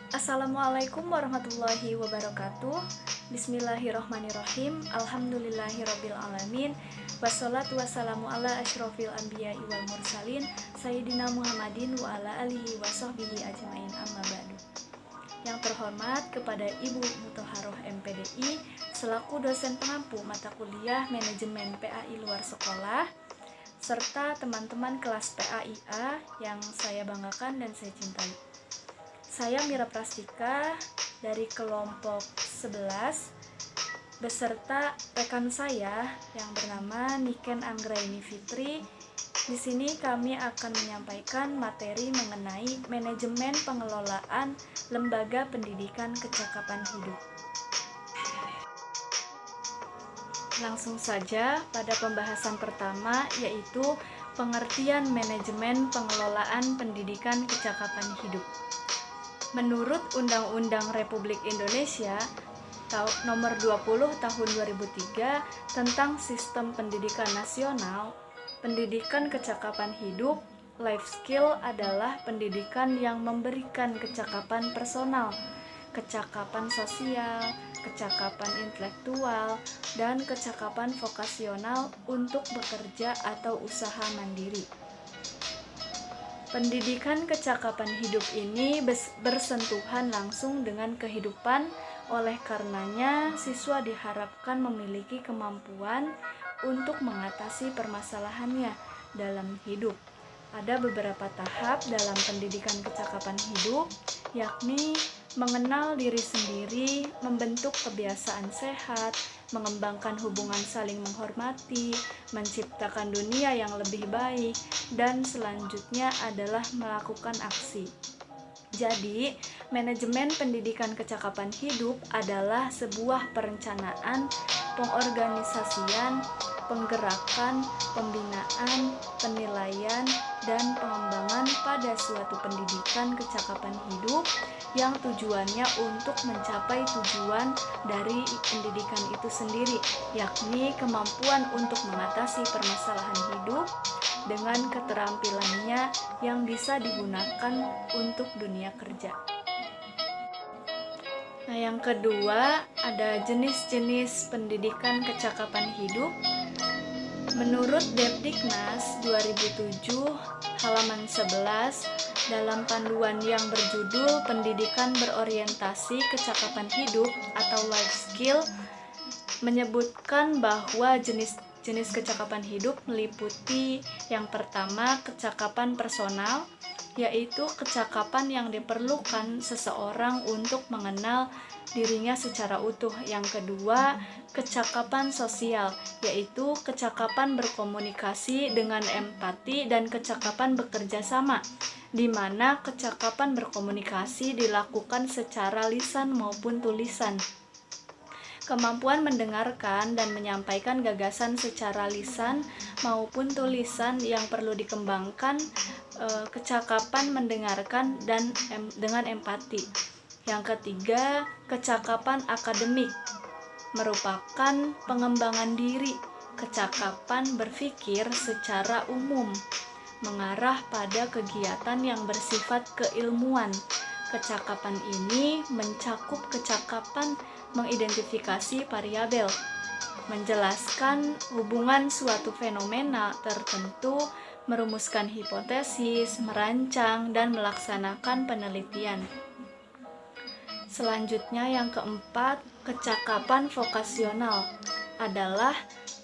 Assalamualaikum warahmatullahi wabarakatuh. Bismillahirrohmanirrohim. Alhamdulillahirrabbilalamin. Wassalatu wassalamu ala asyrofil anbiya wal mursalin Sayyidina Muhammadin wa ala alihi wa sahbihi ajmain, amma ba'du. Yang terhormat kepada Ibu Muthaharoh MPDI selaku dosen pengampu mata kuliah manajemen PAI luar sekolah, serta teman-teman kelas PAIA yang saya banggakan dan saya cintai. Saya Mira Prastika dari kelompok 11 beserta rekan saya yang bernama Niken Anggraini Fitri. Di sini kami akan menyampaikan materi mengenai manajemen pengelolaan lembaga pendidikan kecakapan hidup. Langsung saja pada pembahasan pertama, yaitu pengertian manajemen pengelolaan pendidikan kecakapan hidup. Menurut Undang-Undang Republik Indonesia Nomor 20 Tahun 2003 tentang Sistem Pendidikan Nasional, pendidikan kecakapan hidup, life skill adalah pendidikan yang memberikan kecakapan personal, kecakapan sosial, kecakapan intelektual, dan kecakapan vokasional untuk bekerja atau usaha mandiri. Pendidikan kecakapan hidup ini bersentuhan langsung dengan kehidupan, oleh karenanya siswa diharapkan memiliki kemampuan untuk mengatasi permasalahannya dalam hidup. Ada beberapa tahap dalam pendidikan kecakapan hidup, yakni mengenal diri sendiri, membentuk kebiasaan sehat, mengembangkan hubungan saling menghormati, menciptakan dunia yang lebih baik, dan selanjutnya adalah melakukan aksi. Jadi, manajemen pendidikan kecakapan hidup adalah sebuah perencanaan, pengorganisasian, penggerakan, pembinaan, penilaian, dan pengembangan pada suatu pendidikan kecakapan hidup yang tujuannya untuk mencapai tujuan dari pendidikan itu sendiri, yakni kemampuan untuk mengatasi permasalahan hidup dengan keterampilannya yang bisa digunakan untuk dunia kerja. Nah, yang kedua, ada jenis-jenis pendidikan kecakapan hidup. Menurut Depdiknas 2007 halaman 11 dalam panduan yang berjudul Pendidikan Berorientasi Kecakapan Hidup atau Life Skill menyebutkan bahwa jenis kecakapan hidup meliputi yang pertama kecakapan personal, yaitu kecakapan yang diperlukan seseorang untuk mengenal dirinya secara utuh. Yang kedua, kecakapan sosial, yaitu kecakapan berkomunikasi dengan empati dan kecakapan bekerja sama, di mana kecakapan berkomunikasi dilakukan secara lisan maupun tulisan. Kemampuan mendengarkan dan menyampaikan gagasan secara lisan maupun tulisan yang perlu dikembangkan, kecakapan mendengarkan dan dengan empati. Yang ketiga, kecakapan akademik merupakan pengembangan diri, kecakapan berpikir secara umum, mengarah pada kegiatan yang bersifat keilmuan. Kecakapan ini mencakup kecakapan mengidentifikasi variabel, menjelaskan hubungan suatu fenomena tertentu, merumuskan hipotesis, merancang, dan melaksanakan penelitian. Selanjutnya yang keempat, kecakapan vokasional adalah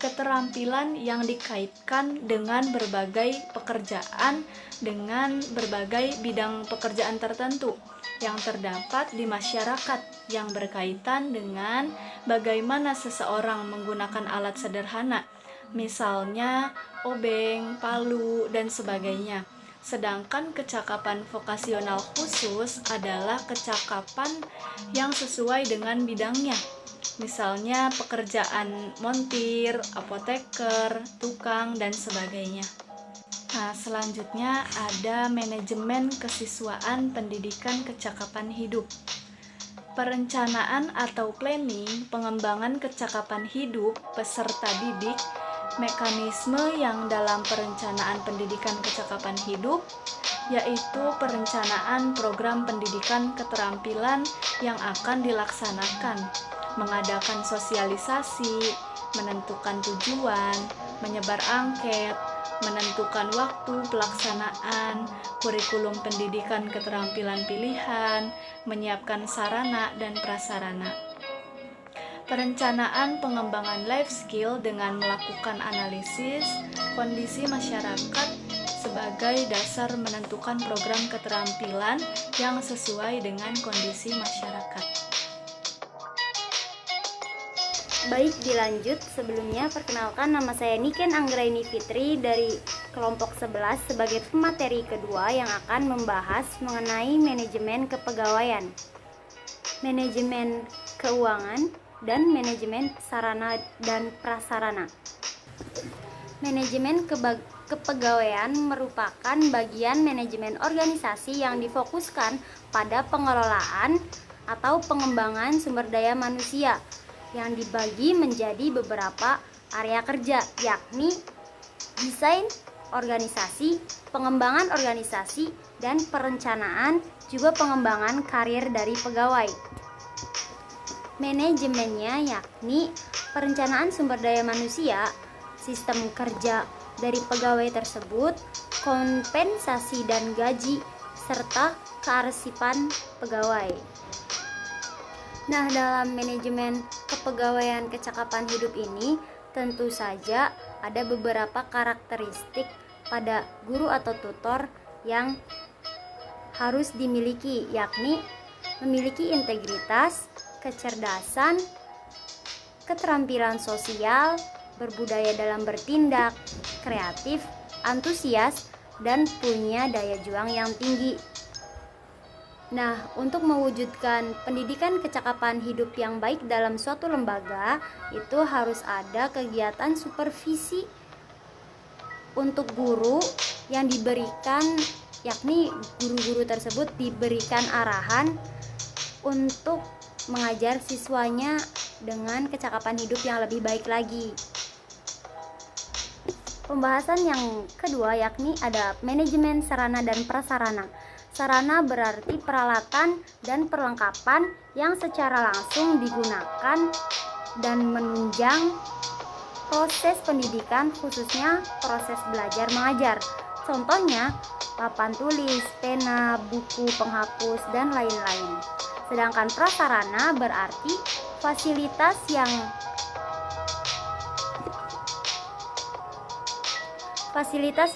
keterampilan yang dikaitkan dengan berbagai pekerjaan, dengan berbagai bidang pekerjaan tertentu yang terdapat di masyarakat yang berkaitan dengan bagaimana seseorang menggunakan alat sederhana, misalnya obeng, palu, dan sebagainya. Sedangkan kecakapan vokasional khusus adalah kecakapan yang sesuai dengan bidangnya, misalnya pekerjaan montir, apoteker, tukang, dan sebagainya. Nah, selanjutnya ada manajemen kesiswaan pendidikan kecakapan hidup. Perencanaan atau planning pengembangan kecakapan hidup peserta didik, mekanisme yang dalam perencanaan pendidikan kecakapan hidup yaitu perencanaan program pendidikan keterampilan yang akan dilaksanakan, mengadakan sosialisasi, menentukan tujuan, menyebar angket, menentukan waktu pelaksanaan, kurikulum pendidikan keterampilan pilihan, menyiapkan sarana dan prasarana. Perencanaan pengembangan life skill dengan melakukan analisis kondisi masyarakat sebagai dasar menentukan program keterampilan yang sesuai dengan kondisi masyarakat. Baik, dilanjut. Sebelumnya perkenalkan, nama saya Niken Anggraini Fitri dari kelompok 11 sebagai pemateri kedua yang akan membahas mengenai manajemen kepegawaian, manajemen keuangan, dan manajemen sarana dan prasarana. Manajemen kepegawaian merupakan bagian manajemen organisasi yang difokuskan pada pengelolaan atau pengembangan sumber daya manusia yang dibagi menjadi beberapa area kerja, yakni desain organisasi, pengembangan organisasi, dan perencanaan juga pengembangan karir dari pegawai. Manajemennya yakni perencanaan sumber daya manusia, sistem kerja dari pegawai tersebut, kompensasi dan gaji, serta kearsipan pegawai. Nah, dalam manajemen kepegawaian kecakapan hidup ini tentu saja ada beberapa karakteristik pada guru atau tutor yang harus dimiliki, yakni memiliki integritas, kecerdasan, keterampilan sosial, berbudaya dalam bertindak, kreatif, antusias, dan punya daya juang yang tinggi. Nah, untuk mewujudkan pendidikan kecakapan hidup yang baik dalam suatu lembaga, itu harus ada kegiatan supervisi untuk guru yang diberikan, yakni guru-guru tersebut diberikan arahan untuk mengajar siswanya dengan kecakapan hidup yang lebih baik lagi. Pembahasan yang kedua yakni ada manajemen sarana dan prasarana. Sarana berarti peralatan dan perlengkapan yang secara langsung digunakan dan menunjang proses pendidikan, khususnya proses belajar mengajar. Contohnya papan tulis, pena, buku, penghapus, dan lain-lain. Sedangkan prasarana berarti fasilitas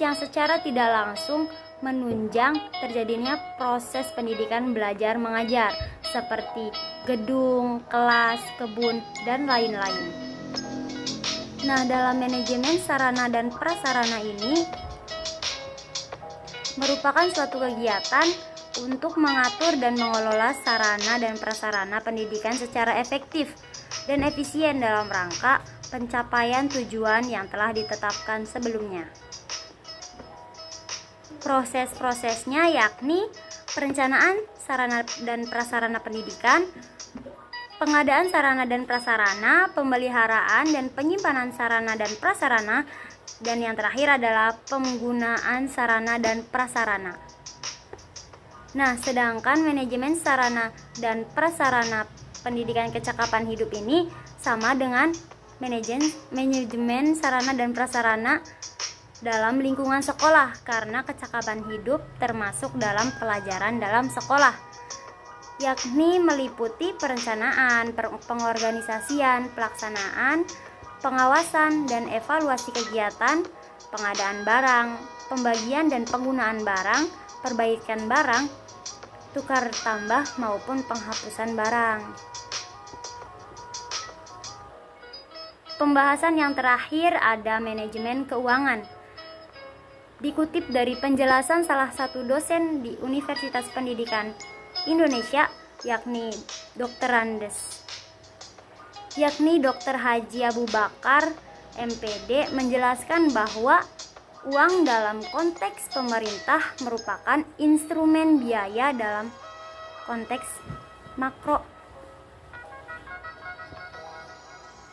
yang secara tidak langsung menunjang terjadinya proses pendidikan belajar mengajar, seperti gedung, kelas, kebun, dan lain-lain. Nah, dalam manajemen sarana dan prasarana ini merupakan suatu kegiatan untuk mengatur dan mengelola sarana dan prasarana pendidikan secara efektif dan efisien dalam rangka pencapaian tujuan yang telah ditetapkan sebelumnya. Proses-prosesnya yakni perencanaan sarana dan prasarana pendidikan, pengadaan sarana dan prasarana, pemeliharaan dan penyimpanan sarana dan prasarana, dan yang terakhir adalah penggunaan sarana dan prasarana. Nah, sedangkan manajemen sarana dan prasarana pendidikan kecakapan hidup ini sama dengan manajemen sarana dan prasarana dalam lingkungan sekolah, karena kecakapan hidup termasuk dalam pelajaran dalam sekolah, yakni meliputi perencanaan, pengorganisasian, pelaksanaan, pengawasan dan evaluasi kegiatan, pengadaan barang, pembagian dan penggunaan barang, perbaikan barang, tukar tambah maupun penghapusan barang. Pembahasan yang terakhir ada manajemen keuangan. Dikutip dari penjelasan salah satu dosen di Universitas Pendidikan Indonesia, yakni Dr. Haji Abu Bakar, MPD, menjelaskan bahwa uang dalam konteks pemerintah merupakan instrumen biaya dalam konteks makro.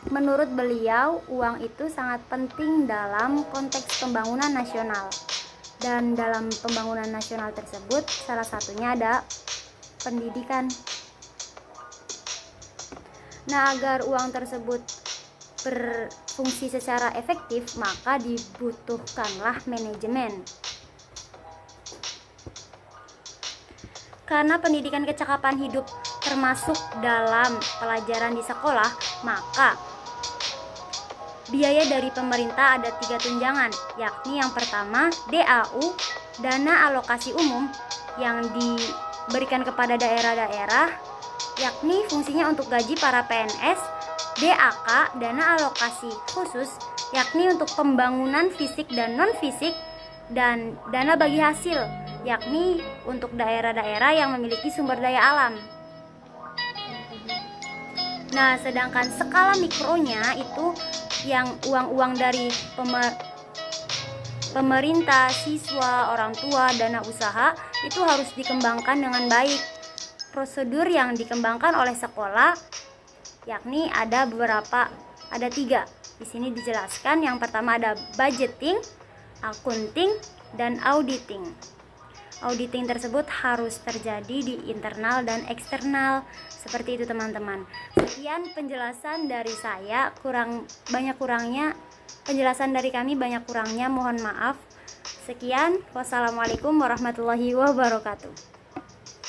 Menurut beliau, uang itu sangat penting dalam konteks pembangunan nasional. Dan dalam pembangunan nasional tersebut salah satunya ada pendidikan. Nah, agar uang tersebut berfungsi secara efektif, maka dibutuhkanlah manajemen. Karena pendidikan kecakapan hidup termasuk dalam pelajaran di sekolah, maka biaya dari pemerintah ada 3 tunjangan, yakni yang pertama DAU, dana alokasi umum, yang diberikan kepada daerah-daerah, yakni fungsinya untuk gaji para PNS, DAK, dana alokasi khusus, yakni untuk pembangunan fisik dan non-fisik, dan dana bagi hasil, yakni untuk daerah-daerah yang memiliki sumber daya alam. Nah, sedangkan skala mikronya itu yang uang-uang dari pemerintah, siswa, orang tua, dana usaha itu harus dikembangkan dengan baik. Prosedur yang dikembangkan oleh sekolah yakni ada 3. Di sini dijelaskan, yang pertama ada budgeting, accounting, dan auditing. Auditing tersebut harus terjadi di internal dan eksternal. Seperti itu teman-teman. Sekian penjelasan dari saya, penjelasan dari kami banyak kurangnya, mohon maaf. Sekian, wassalamualaikum warahmatullahi wabarakatuh.